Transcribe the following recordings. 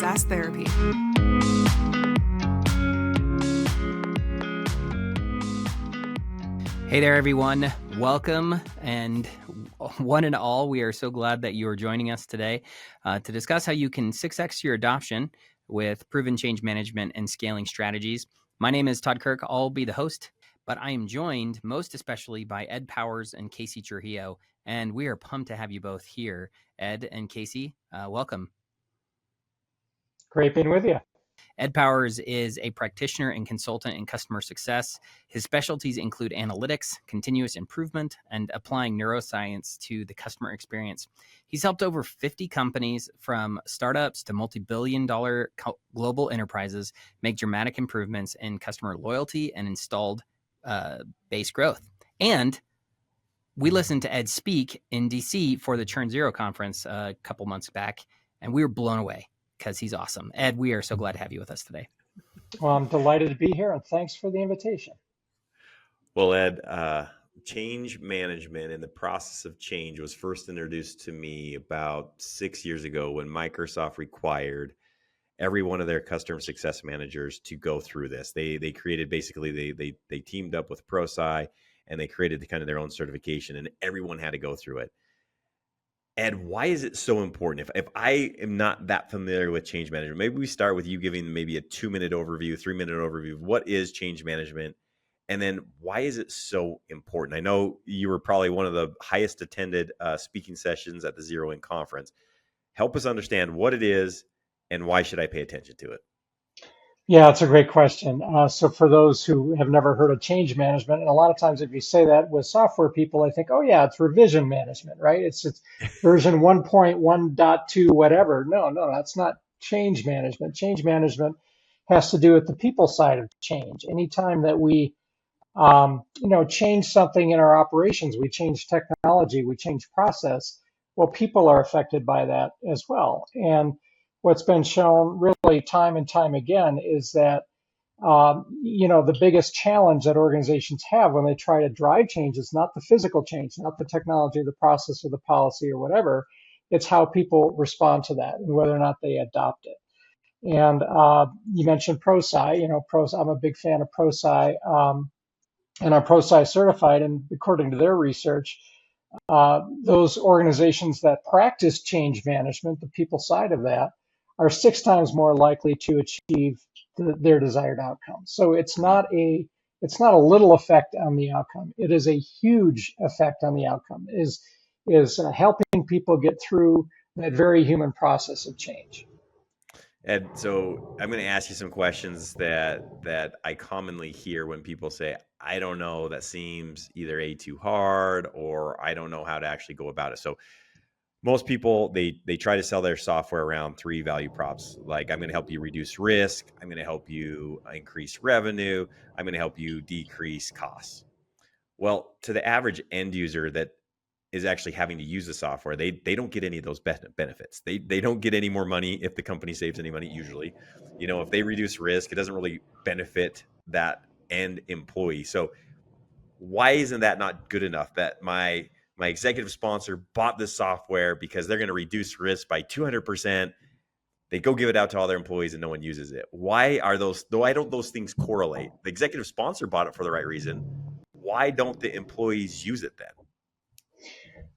Success Therapy. Hey there, everyone. Welcome, and one and all, we are so glad that you are joining us today to discuss how you can 6x your adoption with proven change management and scaling strategies. My name is Todd Kirk. I'll be the host, but I am joined most especially by Ed Powers and Casey Trujillo, and we are pumped to have you both here. Ed and Casey, welcome. Great being with you. Ed Powers is a practitioner and consultant in customer success. His specialties include analytics, continuous improvement, and applying neuroscience to the customer experience. He's helped over 50 companies from startups to multi-billion-dollar global enterprises make dramatic improvements in customer loyalty and installed base growth. And we listened to Ed speak in DC for the Churn Zero conference a couple months back, and we were blown away, because he's awesome. Ed, we are so glad to have you with us today. Well, I'm delighted to be here, and thanks for the invitation. Well, Ed, change management and the process of change was first introduced to me about 6 years ago when Microsoft required every one of their customer success managers to go through this. They created basically, they teamed up with ProSci, and they created kind of their own certification, and everyone had to go through it. Ed, why is it so important? If I am not that familiar with change management, maybe we start with you giving maybe a 2-minute overview, 3-minute overview of what is change management, and then why is it so important? I know you were probably one of the highest attended speaking sessions at the Zero In conference. Help us understand what it is and why should I pay attention to it? Yeah, it's a great question. So for those who have never heard of change management, and a lot of times if you say that with software people, I think, oh yeah, it's revision management, right? It's version 1.1.2, whatever. No, that's not change management. Change management has to do with the people side of change. Anytime that we, change something in our operations, we change technology, we change process, well, people are affected by that as well. And what's been shown really time and time again is that, the biggest challenge that organizations have when they try to drive change is not the physical change, not the technology, the process, or the policy, or whatever. It's how people respond to that and whether or not they adopt it. And you mentioned ProSci. I'm a big fan of ProSci, and I'm ProSci certified. And according to their research, those organizations that practice change management, the people side of that, are 6 times more likely to achieve their desired outcome. So it's not a little effect on the outcome. It is a huge effect on the outcome. Is helping people get through that very human process of change. Ed, so I'm going to ask you some questions that I commonly hear when people say, I don't know, that seems either A, too hard, or I don't know how to actually go about it. So most people, they try to sell their software around 3 value props. Like, I'm going to help you reduce risk. I'm going to help you increase revenue. I'm going to help you decrease costs. Well, to the average end user that is actually having to use the software, they don't get any of those benefits. They don't get any more money if the company saves any money, usually. If they reduce risk, it doesn't really benefit that end employee. So why isn't that not good enough that my executive sponsor bought this software because they're going to reduce risk by 200%. They go give it out to all their employees and no one uses it. Why don't those things correlate? The executive sponsor bought it for the right reason. Why don't the employees use it then?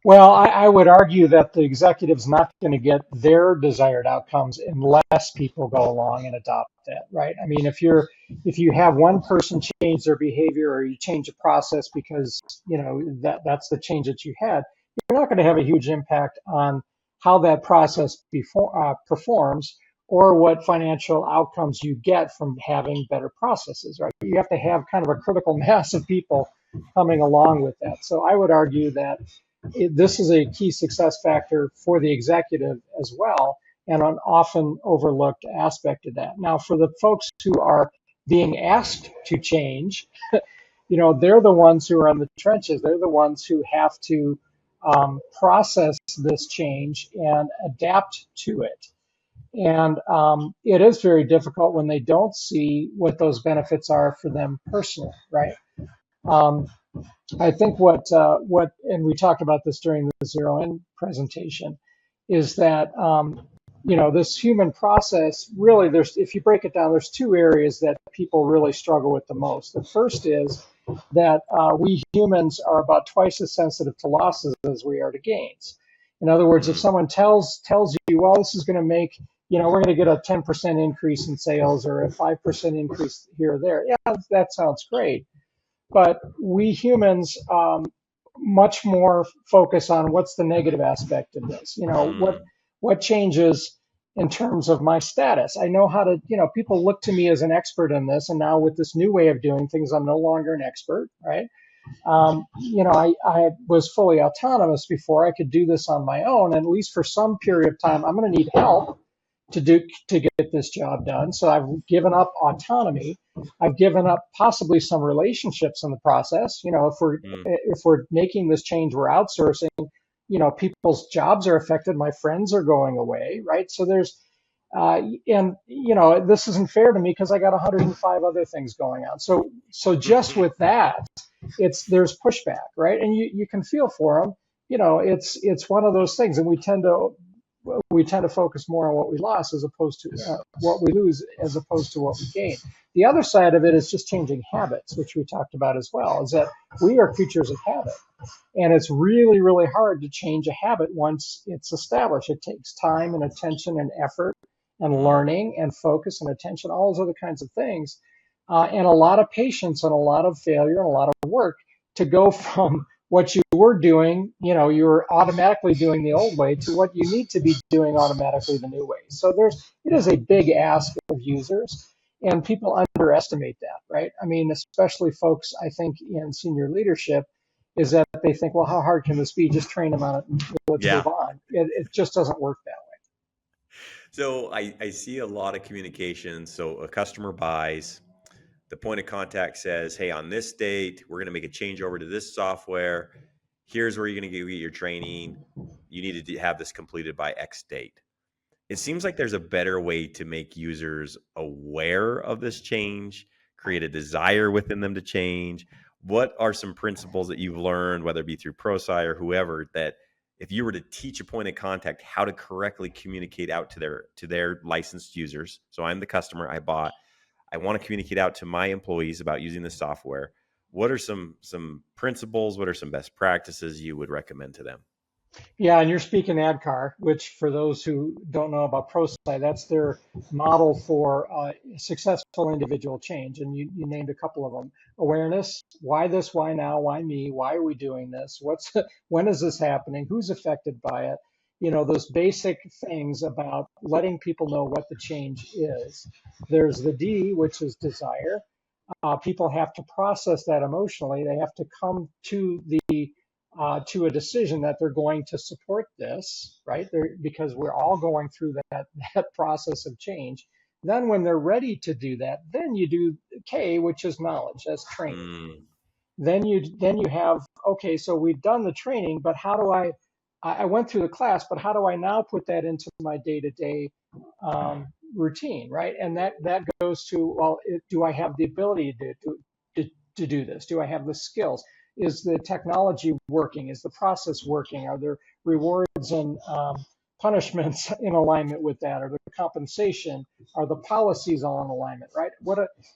Well, I would argue that the executive's not going to get their desired outcomes unless people go along and adopt that, right? I mean, if you have one person change their behavior or you change a process because, that's the change that you had, you're not going to have a huge impact on how that process performs or what financial outcomes you get from having better processes, right? You have to have kind of a critical mass of people coming along with that. So I would argue that this is a key success factor for the executive as well, and an often overlooked aspect of that. Now, for the folks who are being asked to change, they're the ones who are in the trenches. They're the ones who have to process this change and adapt to it. And it is very difficult when they don't see what those benefits are for them personally, right? I think what and we talked about this during the Zero In presentation, is that this human process, really, if you break it down, there's two areas that people really struggle with the most. The first is that we humans are about twice as sensitive to losses as we are to gains. In other words, if someone tells you, well, this is going to make, we're going to get a 10% increase in sales or a 5% increase here or there. Yeah, that sounds great. But we humans much more focus on what's the negative aspect of this. What changes in terms of my status. I know how to, people look to me as an expert in this, and now with this new way of doing things, I'm no longer an expert, right? I was fully autonomous before. I could do this on my own, and at least for some period of time, I'm going to need help to get this job done. So I've given up autonomy. I've given up possibly some relationships in the process. If we're making this change, we're outsourcing. People's jobs are affected. My friends are going away, right? So there's, this isn't fair to me because I got 105 other things going on. So just with that, there's pushback, right? And you can feel for them. It's one of those things, and we tend to focus more on what we lost as opposed to what we lose as opposed to what we gain. The other side of it is just changing habits, which we talked about as well, is that we are creatures of habit. And it's really, really hard to change a habit once it's established. It takes time and attention and effort and learning and focus and attention, all those other kinds of things, and a lot of patience and a lot of failure and a lot of work to go from what you were doing, you were automatically doing the old way to what you need to be doing automatically the new way. So it is a big ask of users, and people underestimate that, right? I mean, especially folks, I think, in senior leadership, is that they think, well, how hard can this be? Just train them on it and let's move on. It just doesn't work that way. So I see a lot of communication. So a customer buys, the point of contact says, hey, on this date, we're going to make a change over to this software. Here's where you're going to get your training. You need to have this completed by X date. It seems like there's a better way to make users aware of this change, create a desire within them to change. What are some principles that you've learned, whether it be through ProSci or whoever, that if you were to teach a point of contact how to correctly communicate out to their licensed users? So I'm the customer, I want to communicate out to my employees about using this software. What are some principles? What are some best practices you would recommend to them? Yeah, and you're speaking ADKAR, which for those who don't know about ProSci, that's their model for successful individual change. And you named a couple of them. Awareness, why this, why now, why me, why are we doing this? When is this happening? Who's affected by it? Those basic things about letting people know what the change is. There's the D, which is desire. People have to process that emotionally. They have to come to a decision that they're going to support this, right? Because we're all going through that process of change. Then when they're ready to do that, then you do K, which is knowledge, that's training. Then you have, okay, so we've done the training, but how do I went through the class, but how do I now put that into my day-to-day routine, right? And that goes to, well, do I have the ability to do this? Do I have the skills? Is the technology working? Is the process working? Are there rewards and punishments in alignment with that? Are the compensation? Are the policies all in alignment, right?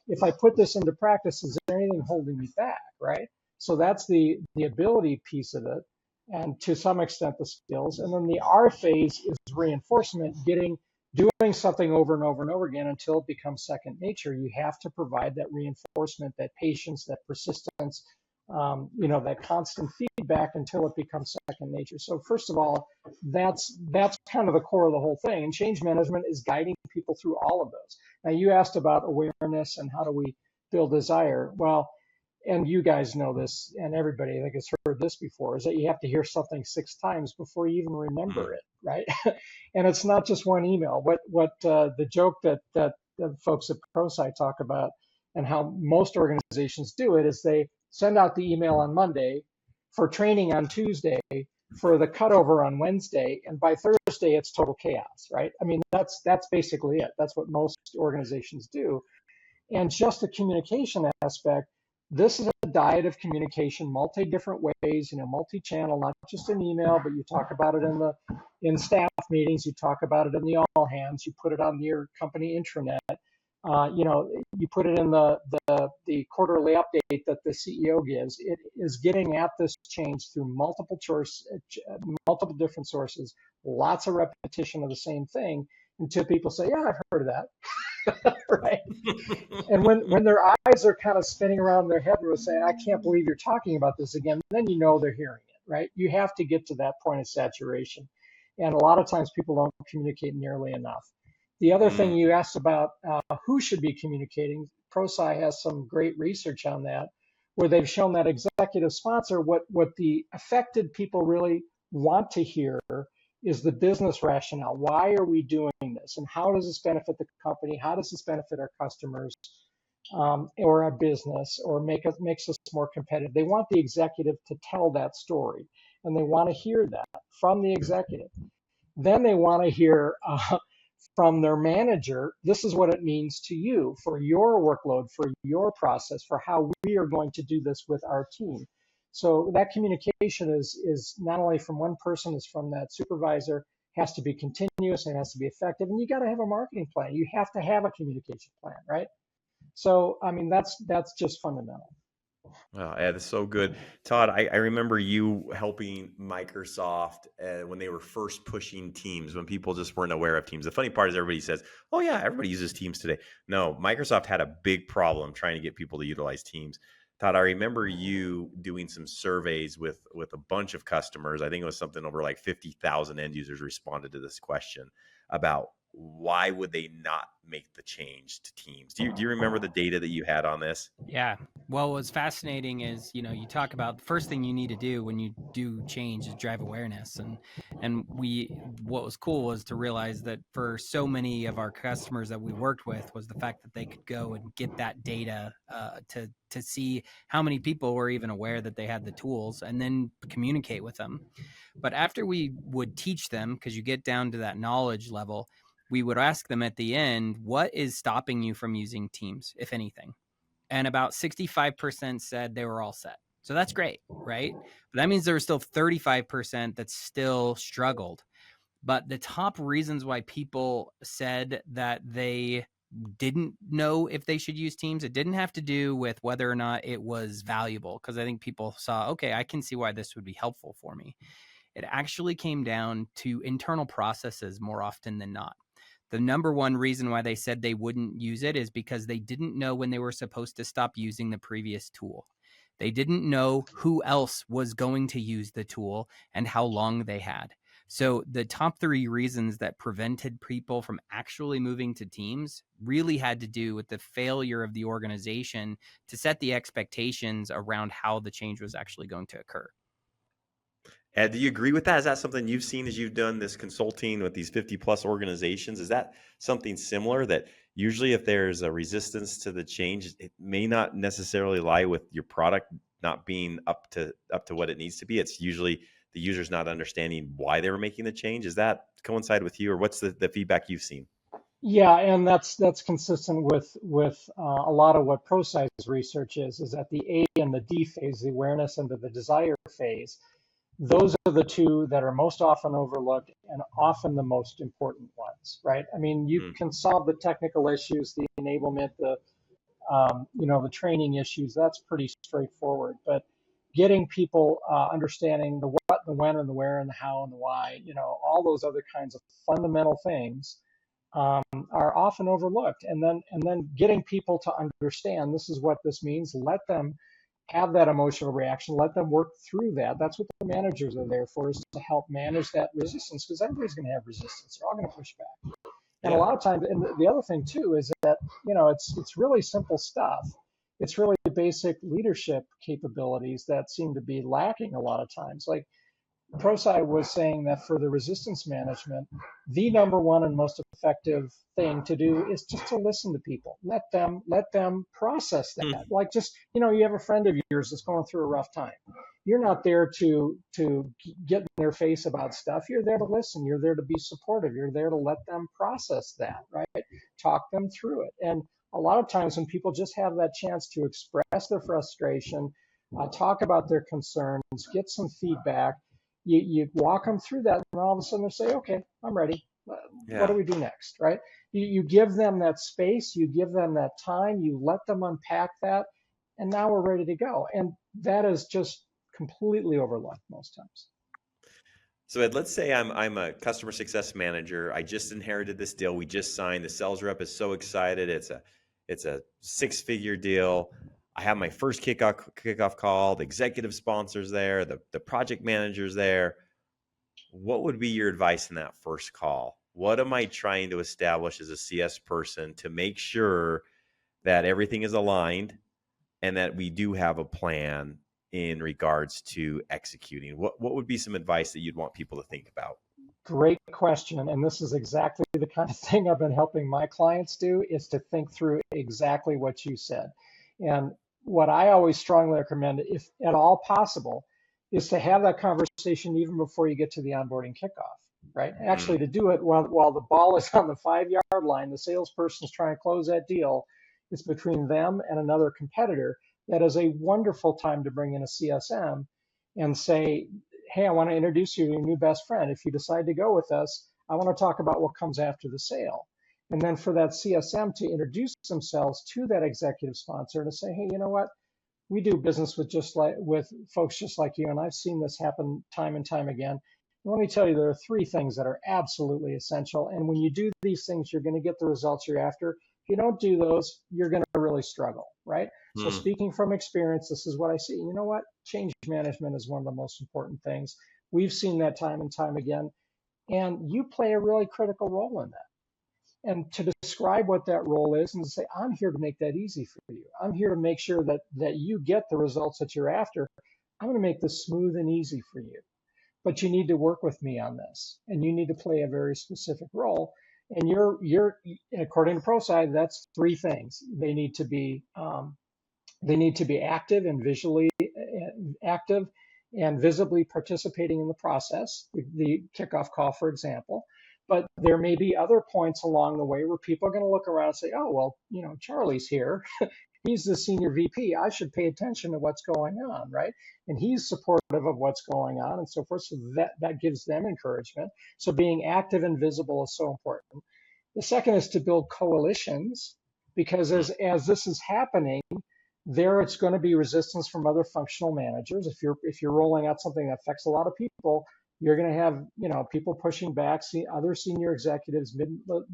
If I put this into practice, is there anything holding me back, right? So that's the ability piece of it, and to some extent the skills. And then the R phase is reinforcement, doing something over and over and over again until it becomes second nature. You have to provide that reinforcement, that patience, that persistence, that constant feedback until it becomes second nature. So first of all, that's kind of the core of the whole thing. And change management is guiding people through all of those. Now, you asked about awareness and how do we build desire. Well, and you guys know this, and everybody I think has heard this before, is that you have to hear something 6 times before you even remember it, right? And it's not just one email. What the joke that folks at ProSci talk about, and how most organizations do it, is they send out the email on Monday for training on Tuesday, for the cutover on Wednesday, and by Thursday it's total chaos, right? I mean, that's basically it. That's what most organizations do. And just the communication aspect, This is a diet of communication, different ways, multi-channel, not just an email, but you talk about it in staff meetings, you talk about it in the all hands, you put it on your company intranet, you put it in the quarterly update that the CEO gives. It is getting at this change through multiple different sources, lots of repetition of the same thing until people say, yeah, I've heard of that. Right. And when their eyes are kind of spinning around their head and they're saying, I can't believe you're talking about this again, then you know they're hearing it, right? You have to get to that point of saturation. And a lot of times people don't communicate nearly enough. The other thing you asked about who should be communicating, ProSci has some great research on that, where they've shown that executive sponsor, what the affected people really want to hear is the business rationale. Why are we doing this? And how does this benefit the company? How does this benefit our customers or our business, or makes us more competitive? They want the executive to tell that story, and they want to hear that from the executive. Then they want to hear from their manager, this is what it means to you for your workload, for your process, for how we are going to do this with our team. So that communication is not only from one person, it's from that supervisor, has to be continuous and has to be effective. And you got to have a marketing plan. You have to have a communication plan, right? So, I mean, that's just fundamental. Oh, yeah, that's so good. Todd, I remember you helping Microsoft when they were first pushing Teams, when people just weren't aware of Teams. The funny part is everybody says, oh, yeah, everybody uses Teams today. No, Microsoft had a big problem trying to get people to utilize Teams. Todd, I remember you doing some surveys with a bunch of customers. I think it was something over like 50,000 end users responded to this question about why would they not make the change to Teams. Do you remember the data that you had on this? Yeah. Well, what's fascinating is, you talk about the first thing you need to do when you do change is drive awareness. And what was cool was to realize that for so many of our customers that we worked with was the fact that they could go and get that data to see how many people were even aware that they had the tools and then communicate with them. But after we would teach them, because you get down to that knowledge level, we would ask them at the end, what is stopping you from using Teams, if anything? And about 65% said they were all set. So that's great, right? But that means there was still 35% that still struggled. But the top reasons why people said that they didn't know if they should use Teams, it didn't have to do with whether or not it was valuable, because I think people saw, okay, I can see why this would be helpful for me. It actually came down to internal processes more often than not. The number one reason why they said they wouldn't use it is because they didn't know when they were supposed to stop using the previous tool. They didn't know who else was going to use the tool and how long they had. So the top three reasons that prevented people from actually moving to Teams really had to do with the failure of the organization to set the expectations around how the change was actually going to occur. Ed, do you agree with that? Is that something you've seen as you've done this consulting with these 50 plus organizations? Is that something similar, that usually if there's a resistance to the change, it may not necessarily lie with your product not being up to what it needs to be? It's usually the user's not understanding why they were making the change. Does that coincide with you, or what's the feedback you've seen? Yeah, and that's consistent with a lot of what ProSci's research is at the A and the D phase, the awareness and the desire phase. Those are the two that are most often overlooked and often the most important ones, right? I mean, you can solve the technical issues, the enablement, the training issues. That's pretty straightforward. But getting people understanding the what, the when, and the where, and the how, and the why, all those other kinds of fundamental things are often overlooked. And then getting people to understand this is what this means. Let them have that emotional reaction. Let them work through that. That's what the managers are there for, is to help manage that resistance, because everybody's going to have resistance. They're all going to push back. And a lot of times, and the other thing too is that it's really simple stuff. It's really basic leadership capabilities that seem to be lacking a lot of times. Like ProSci was saying that for the resistance management, the number one and most effective thing to do is just to listen to people. Let them process that. Like, just, you have a friend of yours that's going through a rough time. You're not there to get in their face about stuff. You're there to listen. You're there to be supportive. You're there to let them process that, right? Talk them through it. And A lot of times when people just have that chance to express their frustration, talk about their concerns, get some feedback, you walk them through that, and all of a sudden they say, okay, I'm ready. What do Yeah. we do next, right? You give them that space, you give them that time, you let them unpack that, and now we're ready to go. And that is just completely overlooked most times. So Ed, let's say I'm a customer success manager. I just inherited this deal. We just signed. The sales rep is so excited. It's a 6-figure deal. I have my first kickoff call. The executive sponsors there. The project manager's there. What would be your advice in that first call? What am I trying to establish as a CS person to make sure that everything is aligned and that we do have a plan in regards to executing? What would be some advice that you'd want people to think about? Great question. And this is exactly the kind of thing I've been helping my clients do, is to think through exactly what you said. And what I always strongly recommend, if at all possible, is to have that conversation even before you get to the onboarding kickoff, right? Actually, to do it while the ball is on the 5-yard line, the salesperson's trying to close that deal. It's between them and another competitor. That is a wonderful time to bring in a CSM and say, hey, I want to introduce you to your new best friend. If you decide to go with us, I want to talk about what comes after the sale. And then for that CSM to introduce themselves to that executive sponsor and to say, hey, you know what? We do business with folks just like you, and I've seen this happen time and time again. And let me tell you, there are 3 things that are absolutely essential. And when you do these things, you're going to get the results you're after. If you don't do those, you're going to really struggle, right? So speaking from experience, this is what I see. You know what? Change management is one of the most important things. We've seen that time and time again, and you play a really critical role in that. And to describe what that role is and to say, I'm here to make that easy for you. I'm here to make sure that you get the results that you're after. I'm going to make this smooth and easy for you. But you need to work with me on this, and you need to play a very specific role. And you're according to ProSci, that's 3 things. They need to be active and visually active and visibly participating in the process, the kickoff call, for example. But there may be other points along the way where people are going to look around and say, oh, well, Charlie's here. He's the senior VP. I should pay attention to what's going on, right? And he's supportive of what's going on and so forth. So that gives them encouragement. So being active and visible is so important. The second is to build coalitions, because as this is happening, it's going to be resistance from other functional managers. If you're rolling out something that affects a lot of people, you're going to have people pushing back, other senior executives,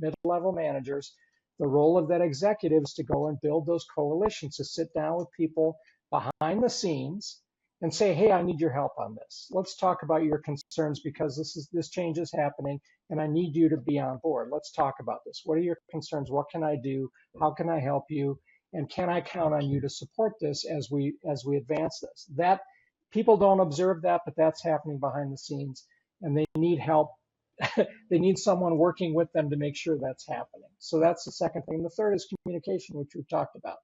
mid-level managers. The role of that executive is to go and build those coalitions, to sit down with people behind the scenes and say, hey, I need your help on this. Let's talk about your concerns, because this change is happening and I need you to be on board. Let's talk about this. What are your concerns? What can I do? How can I help you? And can I count on you to support this as we advance this? That people don't observe that, but that's happening behind the scenes, and they need help. They need someone working with them to make sure that's happening. So that's the second thing. The third is communication, which we've talked about.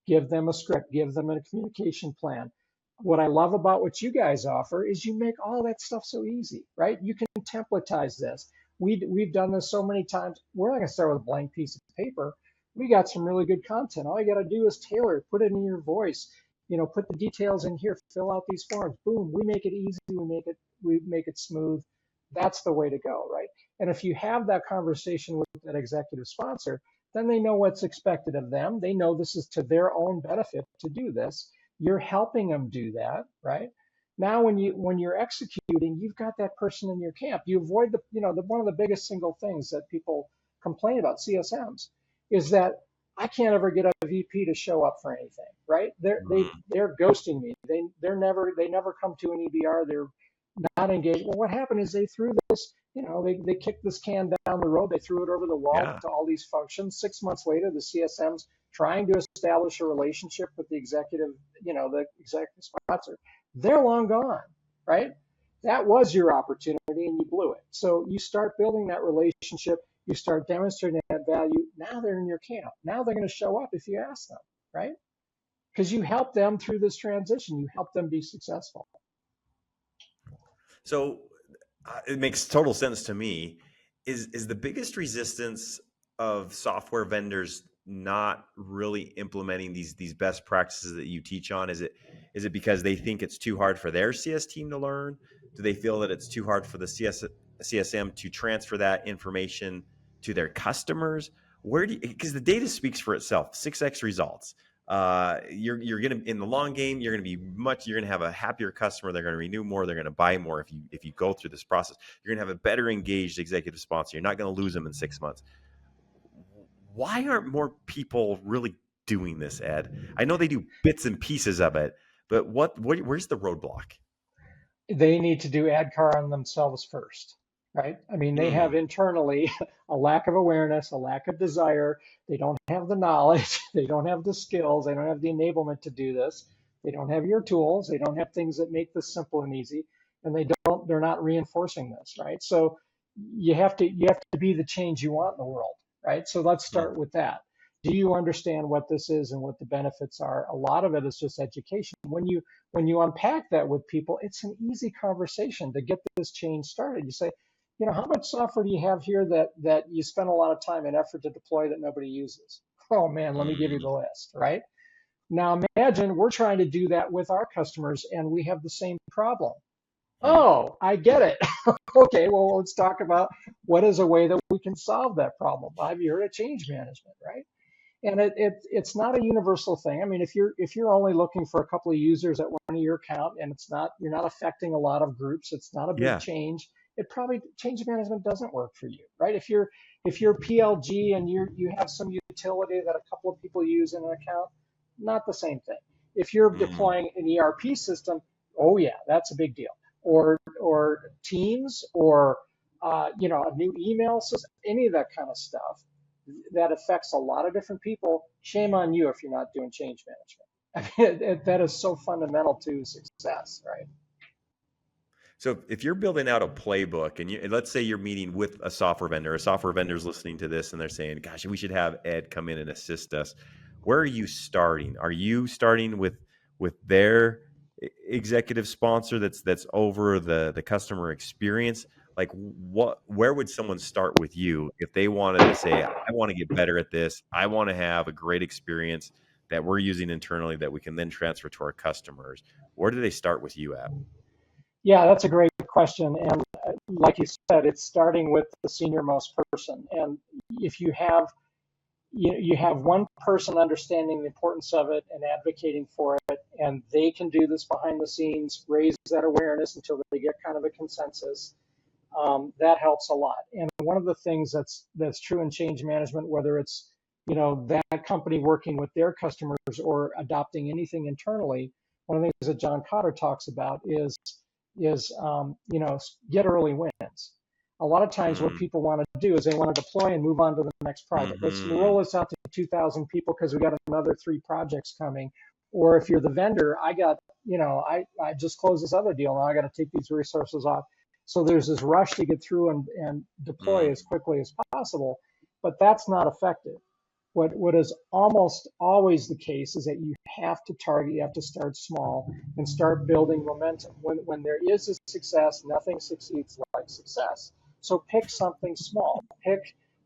Give them a script, give them a communication plan. What I love about what you guys offer is you make all that stuff so easy, right? You can templatize this. We've done this so many times. We're not going to start with a blank piece of paper. We got some really good content. All you got to do is tailor it, put it in your voice, put the details in here, fill out these forms. Boom, we make it easy. We make it smooth. That's the way to go, right? And if you have that conversation with that executive sponsor, then they know what's expected of them. They know this is to their own benefit to do this. You're helping them do that, right? Now, when you're executing, you've got that person in your camp. You avoid one of the biggest single things that people complain about CSMs is that I can't ever get a VP to show up for anything, right? They're ghosting me. They never come to an EBR. They're not engaged. Well, what happened is they threw this, they kicked this can down the road. They threw it over the wall to all these functions. 6 months later, the CSM's trying to establish a relationship with the executive sponsor. They're long gone, right? That was your opportunity and you blew it. So you start building that relationship. You start demonstrating that value. Now they're in your camp. Now they're going to show up if you ask them, right? Because you help them through this transition. You help them be successful. So it makes total sense to me. Is the biggest resistance of software vendors not really implementing these best practices that you teach on? Is it because they think it's too hard for their CS team to learn? Do they feel that it's too hard for the CSM to transfer that information to their customers? Because the data speaks for itself, 6x results. You're going to, in the long game, you're going to have a happier customer. They're going to renew more. They're going to buy more. If you go through this process, you're going to have a better engaged executive sponsor. You're not going to lose them in 6 months. Why aren't more people really doing this, Ed? I know they do bits and pieces of it, but where's the roadblock? They need to do ADKAR on themselves first, right? I mean, they have internally a lack of awareness, a lack of desire. They don't have the knowledge. They don't have the skills. They don't have the enablement to do this. They don't have your tools. They don't have things that make this simple and easy. And they're not reinforcing this, right? So you have to be the change you want in the world, right? So let's start with that. Do you understand what this is and what the benefits are? A lot of it is just education. When you unpack that with people, it's an easy conversation to get this change started. You say, how much software do you have here that you spend a lot of time and effort to deploy that nobody uses? Oh man, let me give you the list, right? Now imagine we're trying to do that with our customers and we have the same problem. Oh, I get it. Okay, well, let's talk about what is a way that we can solve that problem. Have you heard of change management, right? And it's not a universal thing. I mean, if you're only looking for a couple of users at one of your account and you're not affecting a lot of groups, it's not a big change. Change management doesn't work for you, right? If you're PLG and you have some utility that a couple of people use in an account, not the same thing. If you're deploying an ERP system, oh yeah, that's a big deal. Or Teams or a new email system, any of that kind of stuff that affects a lot of different people. Shame on you if you're not doing change management. I mean, that is so fundamental to success, right? So if you're building out a playbook and let's say you're meeting with a software vendor's listening to this and they're saying, gosh, we should have Ed come in and assist us. Where are you starting? Are you starting with their executive sponsor that's over the customer experience? Like where would someone start with you if they wanted to say, I want to get better at this. I want to have a great experience that we're using internally that we can then transfer to our customers. Where do they start with you at? Yeah, that's a great question. And like you said, it's starting with the senior most person. And if you have one person understanding the importance of it and advocating for it, and they can do this behind the scenes, raise that awareness until they get kind of a consensus, that helps a lot. And one of the things that's true in change management, whether it's that company working with their customers or adopting anything internally, one of the things that John Cotter talks about is get early wins. A lot of times what people want to do is they want to deploy and move on to the next project. Let's roll this out to 2,000 people because we got another 3 projects coming. Or if you're the vendor, I just closed this other deal. Now I got to take these resources off. So there's this rush to get through and deploy as quickly as possible, but that's not effective. What is almost always the case is that you have to target, you have to start small and start building momentum. When there is a success, nothing succeeds like success. So pick something small.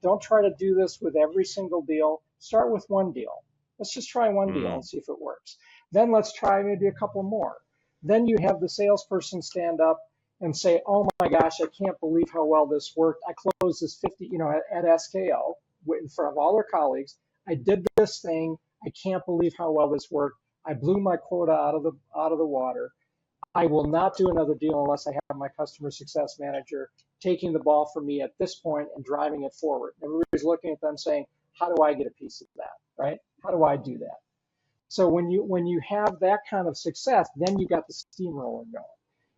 Don't try to do this with every single deal. Start with one deal. Let's just try one deal and see if it works. Then let's try maybe a couple more. Then you have the salesperson stand up and say, oh my gosh, I can't believe how well this worked. I closed this 50, at SKO in front of all their colleagues. I did this thing. I can't believe how well this worked. I blew my quota out of the water. I will not do another deal unless I have my customer success manager taking the ball from me at this point and driving it forward. Everybody's looking at them saying, how do I get a piece of that, right? How do I do that? So when you have that kind of success, then you got the steamroller going.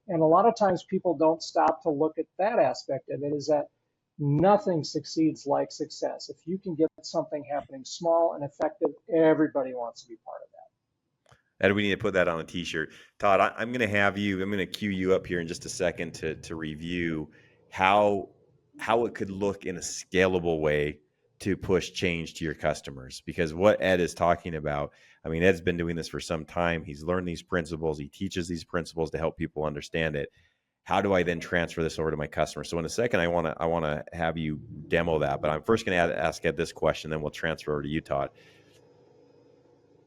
And a lot of times people don't stop to look at that aspect of it, is that nothing succeeds like success. If you can get something happening small and effective, everybody wants to be part of that. Ed, we need to put that on a t-shirt. Todd, I'm going to cue you up here in just a second to review how it could look in a scalable way to push change to your customers. Because what Ed is talking about, I mean, Ed's been doing this for some time. He's learned these principles. He teaches these principles to help people understand it. How do I then transfer this over to my customer? So in a second, I want to have you demo that, but I'm first going to ask Ed this question, then we'll transfer over to you, Todd.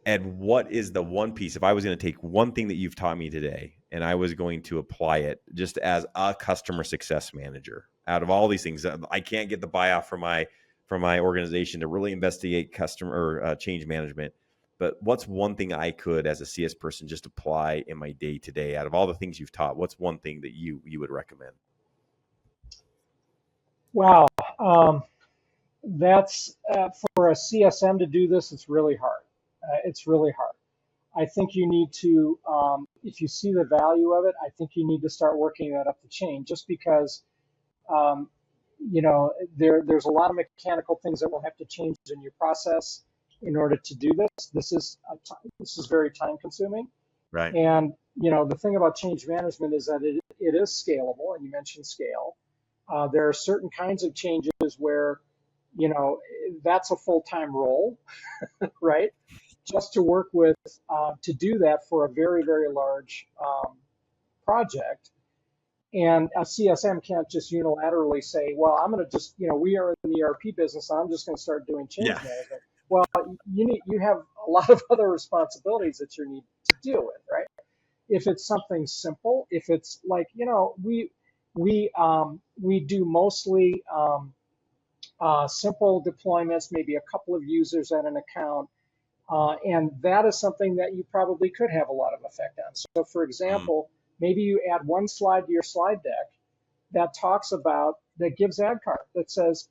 Ed, what is the one piece, if I was going to take one thing that you've taught me today and I was going to apply it just as a customer success manager, out of all these things, I can't get the buy-off from my organization to really investigate customer change management. But what's one thing I could, as a CS person, just apply in my day-to-day? Out of all the things you've taught, what's one thing that you would recommend? Wow. That's for a CSM to do this, it's really hard. It's really hard. I think you need to, if you see the value of it, I think you need to start working that up the chain, just because, there's a lot of mechanical things that will have to change in your process in order to do this. This is very time consuming. Right. And, the thing about change management is that it is scalable, and you mentioned scale. There are certain kinds of changes where, that's a full-time role, right? Just to work with, to do that for a very, very large project. And a CSM can't just unilaterally say, well, I'm going to just, we are in the ERP business, so I'm just going to start doing change management. Well, you have a lot of other responsibilities that you need to deal with, right? If it's something simple, if it's like, we do mostly simple deployments, maybe a couple of users at an account, and that is something that you probably could have a lot of effect on. So, for example, maybe you add one slide to your slide deck that gives ad card that says,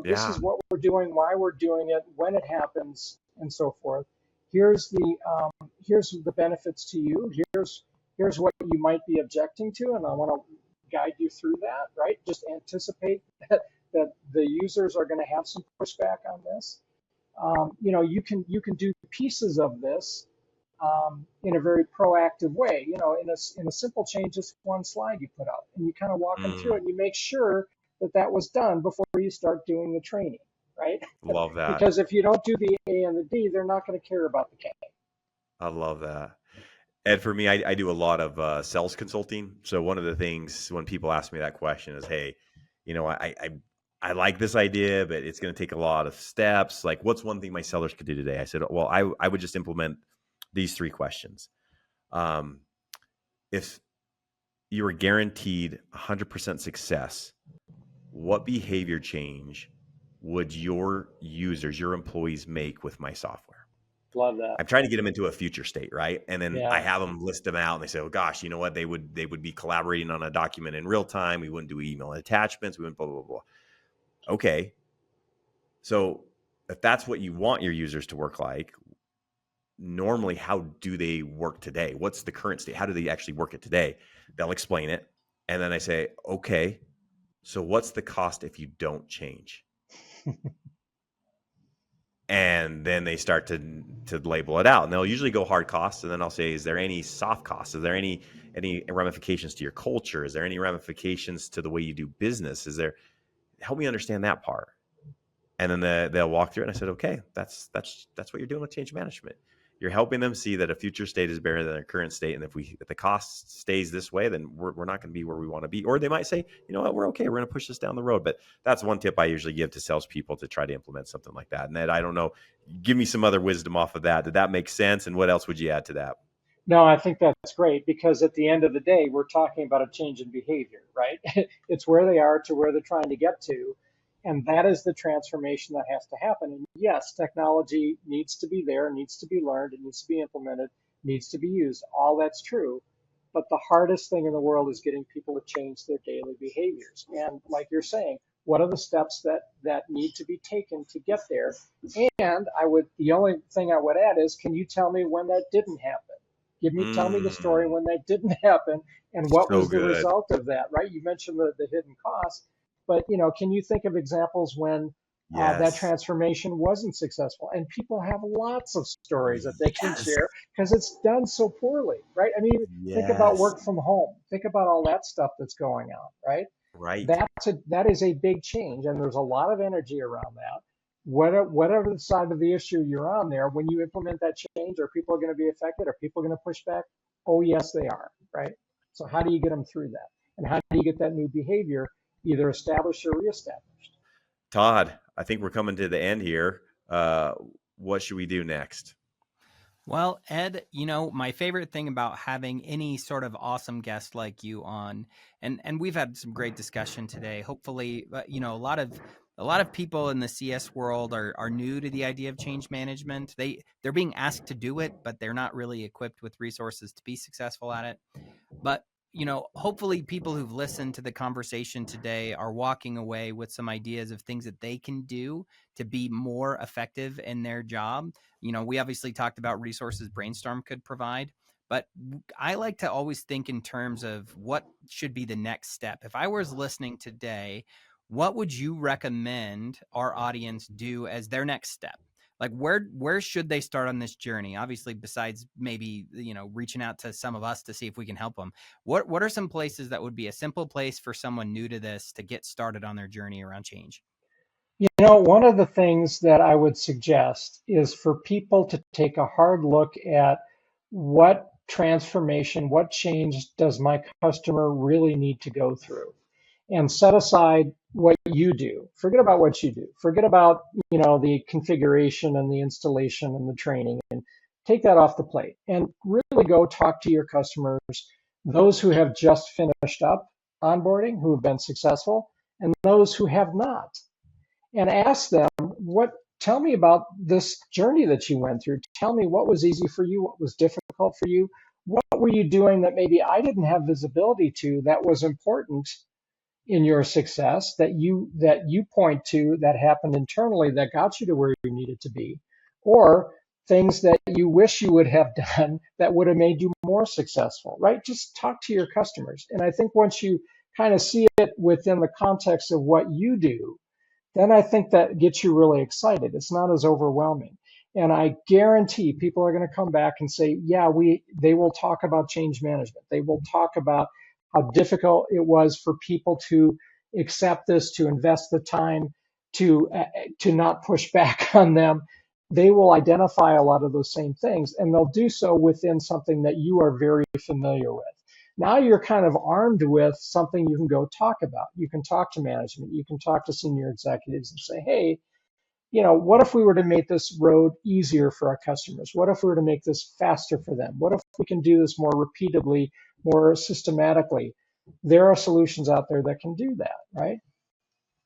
this is what we're doing, why we're doing it, when it happens, and so forth. Here's the benefits to you. Here's what you might be objecting to, and I want to guide you through that, right? Just anticipate that the users are going to have some pushback on this. You can do pieces of this in a very proactive way. In a simple change, just one slide you put up, and you kind of walk them through it, and you make sure that was done before you start doing the training, right? Love that. Because if you don't do the A and the D, they're not going to care about the K. I love that. And for me, I do a lot of sales consulting. So one of the things when people ask me that question is, hey, I like this idea, but it's going to take a lot of steps. Like, what's one thing my sellers could do today? I said, well, I would just implement these 3 questions. If you were guaranteed 100% success, what behavior change would your users, your employees make with my software? Love that. I'm trying to get them into a future state, right? And then I have them list them out, and they say, "Oh gosh, you know what? They would be collaborating on a document in real time. We wouldn't do email attachments. We wouldn't blah blah blah." Okay, so if that's what you want your users to work like, normally, how do they work today? What's the current state? How do they actually work it today? They'll explain it, and then I say, "Okay, so what's the cost if you don't change?" And then they start to label it out, and they'll usually go hard costs. And then I'll say, is there any soft costs? Is there any ramifications to your culture? Is there any ramifications to the way you do business? Help me understand that part. And then they'll walk through it. And I said, okay, that's what you're doing with change management. You're helping them see that a future state is better than their current state. And if the cost stays this way, then we're not going to be where we want to be. Or they might say, you know what, we're okay. We're going to push this down the road. But that's one tip I usually give to salespeople to try to implement something like that. And Ed, I don't know, give me some other wisdom off of that. Did that make sense? And what else would you add to that? No, I think that's great, because at the end of the day, we're talking about a change in behavior, right? It's where they are to where they're trying to get to. And that is the transformation that has to happen. And yes, technology needs to be there, needs to be learned, it needs to be implemented, needs to be used. All that's true. But the hardest thing in the world is getting people to change their daily behaviors. And like you're saying, what are the steps that need to be taken to get there? And the only thing I would add is, can you tell me when that didn't happen? Tell me the story when that didn't happen, and what was the result of that, right? You mentioned the hidden costs. But, can you think of examples when that transformation wasn't successful? And people have lots of stories that they can share because it's done so poorly, right? I mean, think about work from home. Think about all that stuff that's going on, right? Right. That is a big change, and there's a lot of energy around that. Whatever the side of the issue you're on there, when you implement that change, are people going to be affected? Are people going to push back? Oh, yes, they are, right? So how do you get them through that? And how do you get that new behavior either established or reestablished? Todd, I think we're coming to the end here. What should we do next? Well, Ed, my favorite thing about having any sort of awesome guest like you on, and we've had some great discussion today. Hopefully, a lot of people in the CS world are new to the idea of change management. They're being asked to do it, but they're not really equipped with resources to be successful at it. But hopefully people who've listened to the conversation today are walking away with some ideas of things that they can do to be more effective in their job. We obviously talked about resources Brainstorm could provide, but I like to always think in terms of what should be the next step. If I was listening today, what would you recommend our audience do as their next step? Like where should they start on this journey? Obviously, besides maybe, reaching out to some of us to see if we can help them. What are some places that would be a simple place for someone new to this to get started on their journey around change? One of the things that I would suggest is for people to take a hard look at what transformation, what change does my customer really need to go through, and set aside what you do. Forget about what you do. Forget about, the configuration and the installation and the training, and take that off the plate and really go talk to your customers, those who have just finished up onboarding, who have been successful, and those who have not. And ask them, tell me about this journey that you went through. Tell me what was easy for you, what was difficult for you. What were you doing that maybe I didn't have visibility to that was important in your success, that you point to, that happened internally that got you to where you needed to be, or things that you wish you would have done that would have made you more successful, right? Just talk to your customers. And I think once you kind of see it within the context of what you do, then I think that gets you really excited. It's not as overwhelming. And I guarantee people are going to come back and say, yeah, they will talk about change management. They will talk about how difficult it was for people to accept this, to invest the time, to not push back on them. They will identify a lot of those same things, and they'll do so within something that you are very familiar with. Now you're kind of armed with something you can go talk about. You can talk to management. You can talk to senior executives and say, hey, what if we were to make this road easier for our customers? What if we were to make this faster for them? What if we can do this more repeatably, more systematically? There are solutions out there that can do that, right?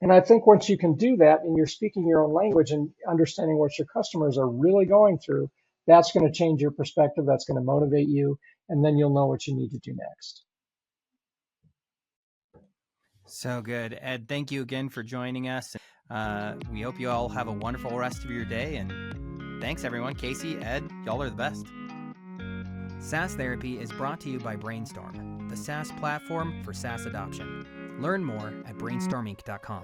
And I think once you can do that and you're speaking your own language and understanding what your customers are really going through, that's going to change your perspective. That's going to motivate you. And then you'll know what you need to do next. So good. Ed, thank you again for joining us. We hope you all have a wonderful rest of your day. And thanks, everyone. Casey, Ed, y'all are the best. SaaS Therapy is brought to you by Brainstorm, the SaaS platform for SaaS adoption. Learn more at brainstorminc.com.